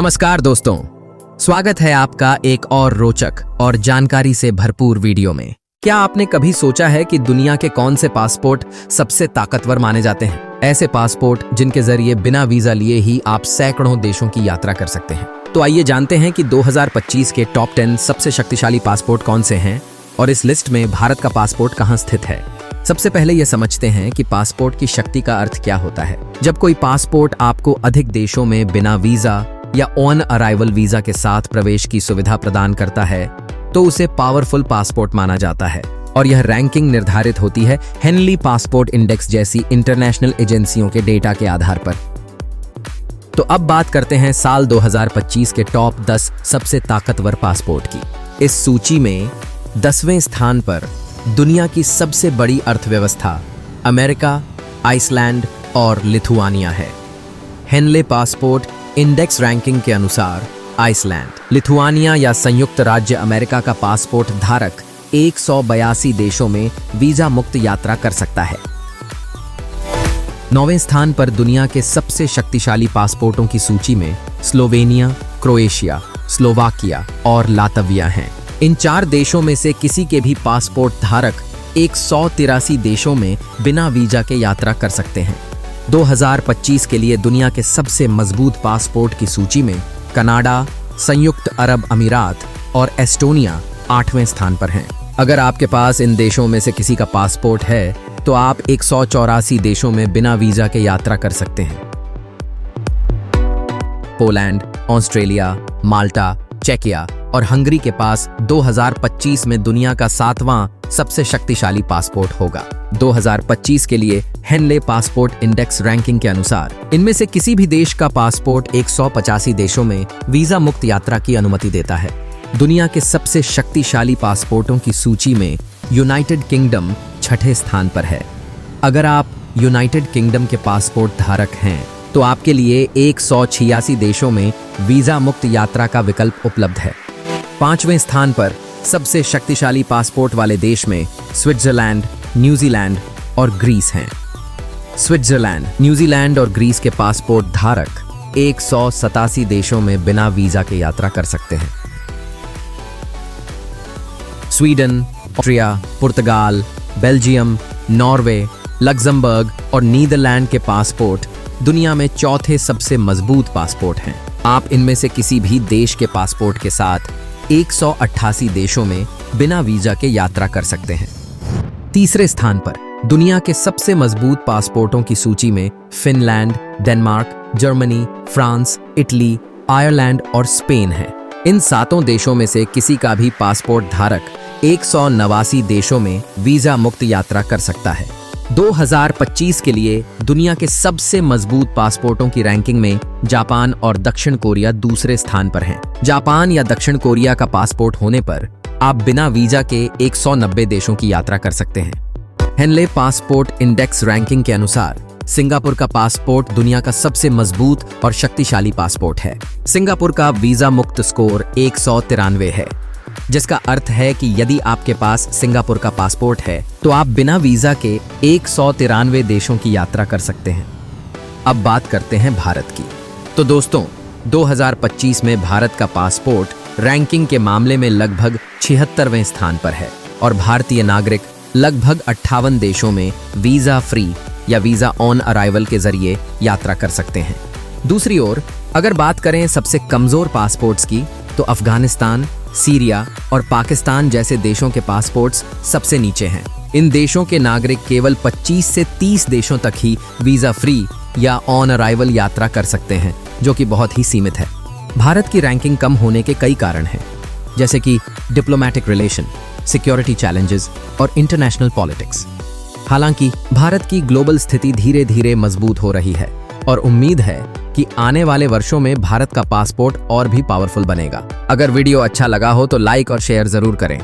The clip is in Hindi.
नमस्कार दोस्तों, स्वागत है आपका एक और रोचक और जानकारी से भरपूर वीडियो में। क्या आपने कभी सोचा है कि दुनिया के कौन से पासपोर्ट सबसे ताकतवर माने जाते हैं? ऐसे पासपोर्ट जिनके जरिए बिना वीजा लिए ही आप सैकड़ों देशों की यात्रा कर सकते हैं। तो आइए जानते हैं कि 2025 के टॉप 10 सबसे शक्तिशाली पासपोर्ट कौन से हैं और इस लिस्ट में भारत का पासपोर्ट कहां स्थित है। सबसे पहले ये समझते हैं कि पासपोर्ट की शक्ति का अर्थ क्या होता है। जब कोई पासपोर्ट आपको अधिक देशों में बिना वीजा या ऑन अराइवल वीजा के साथ प्रवेश की सुविधा प्रदान करता है तो उसे पावरफुल पासपोर्ट माना जाता है और यह रैंकिंग निर्धारित होती है हेनली पासपोर्ट इंडेक्स जैसी इंटरनेशनल एजेंसियों के डेटा के आधार पर। तो अब बात करते हैं साल 2025 के टॉप 10 सबसे ताकतवर पासपोर्ट की। इस सूची में 10वें स्थान पर दुनिया की सबसे बड़ी अर्थव्यवस्था अमेरिका, आइसलैंड और लिथुआनिया है। हेनले पासपोर्ट इंडेक्स रैंकिंग के अनुसार आइसलैंड, लिथुआनिया या संयुक्त राज्य अमेरिका का पासपोर्ट धारक 182 देशों में वीजा मुक्त यात्रा कर सकता है। 9वें स्थान पर दुनिया के सबसे शक्तिशाली पासपोर्टों की सूची में स्लोवेनिया, क्रोएशिया, स्लोवाकिया और लातविया हैं। इन 4 देशों में से किसी के भी पासपोर्ट धारक 183 देशों में बिना वीजा के यात्रा कर सकते हैं। 2025 के लिए दुनिया के सबसे मजबूत पासपोर्ट की सूची में कनाडा, संयुक्त अरब अमीरात और एस्टोनिया 8वें स्थान पर हैं। अगर आपके पास इन देशों में से किसी का पासपोर्ट है तो आप 184 देशों में बिना वीजा के यात्रा कर सकते हैं। पोलैंड, ऑस्ट्रेलिया, माल्टा, चेकिया और हंगरी के पास 2025 में दुनिया का 7वां सबसे शक्तिशाली पासपोर्ट होगा। 2025 के लिए हेनले पासपोर्ट इंडेक्स रैंकिंग के अनुसार इनमें से किसी भी देश का पासपोर्ट 185 देशों में वीजा मुक्त यात्रा की अनुमति देता है। दुनिया के सबसे शक्तिशाली पासपोर्टों की सूची में यूनाइटेड किंगडम 6ठे स्थान पर है। अगर आप यूनाइटेड किंगडम के पासपोर्ट धारक हैं तो आपके लिए 186 देशों में वीजा मुक्त यात्रा का विकल्प उपलब्ध है। 5वें स्थान पर सबसे शक्तिशाली पासपोर्ट वाले देश में स्विट्जरलैंड, न्यूजीलैंड और ग्रीस हैं। स्विट्जरलैंड, न्यूजीलैंड और ग्रीस के पासपोर्ट धारक 187 देशों में बिना वीजा के यात्रा कर सकते हैं। स्वीडन, ऑस्ट्रिया, पुर्तगाल, बेल्जियम, नॉर्वे, लग्जमबर्ग और नीदरलैंड के पासपोर्ट दुनिया में 4थे सबसे मजबूत पासपोर्ट हैं। आप इनमें से किसी भी देश के पासपोर्ट के साथ 188 देशों में बिना वीजा के यात्रा कर सकते हैं। तीसरे स्थान पर दुनिया के सबसे मजबूत पासपोर्टों की सूची में Finland, Denmark, Germany, France, Italy, Ireland और स्पेन है। इन 7 देशों में से किसी का भी पासपोर्ट धारक 189 देशों में वीजा मुक्त यात्रा कर सकता है। 2025 के लिए दुनिया के सबसे मजबूत पासपोर्टों की रैंकिंग में जापान और दक्षिण कोरिया दूसरे स्थान पर हैं। जापान या दक्षिण कोरिया का पासपोर्ट होने पर आप बिना वीजा के 190 देशों की यात्रा कर सकते हैं। हेनले पासपोर्ट इंडेक्स रैंकिंग के अनुसार सिंगापुर का पासपोर्ट दुनिया का सबसे मजबूत और शक्तिशाली पासपोर्ट है। सिंगापुर का वीजा मुक्त स्कोर 193 है, जिसका अर्थ है कि यदि आपके पास सिंगापुर का पासपोर्ट है तो आप बिना वीजा के 193 देशों की यात्रा कर सकते हैं। अब बात करते हैं भारत की। तो दोस्तों, 2025 में भारत का पासपोर्ट रैंकिंग के मामले में लगभग 76वें स्थान पर है और भारतीय नागरिक लगभग 58 देशों में वीजा फ्री या वीजा ऑन अराइवल के जरिए यात्रा कर सकते हैं। दूसरी ओर अगर बात करें सबसे कमजोर पासपोर्ट्स की तो अफगानिस्तान, सीरिया और पाकिस्तान जैसे देशों के पासपोर्ट्स सबसे नीचे हैं। इन देशों के नागरिक केवल 25 से 30 देशों तक ही वीजा फ्री या ऑन अराइवल यात्रा कर सकते हैं, जो कि बहुत ही सीमित है। भारत की रैंकिंग कम होने के कई कारण हैं, जैसे कि डिप्लोमेटिक रिलेशन, सिक्योरिटी चैलेंजेस और इंटरनेशनल पॉलिटिक्स। हालांकि भारत की ग्लोबल स्थिति धीरे धीरे मजबूत हो रही है और उम्मीद है कि आने वाले वर्षों में भारत का पासपोर्ट और भी पावरफुल बनेगा। अगर वीडियो अच्छा लगा हो तो लाइक और शेयर जरूर करें।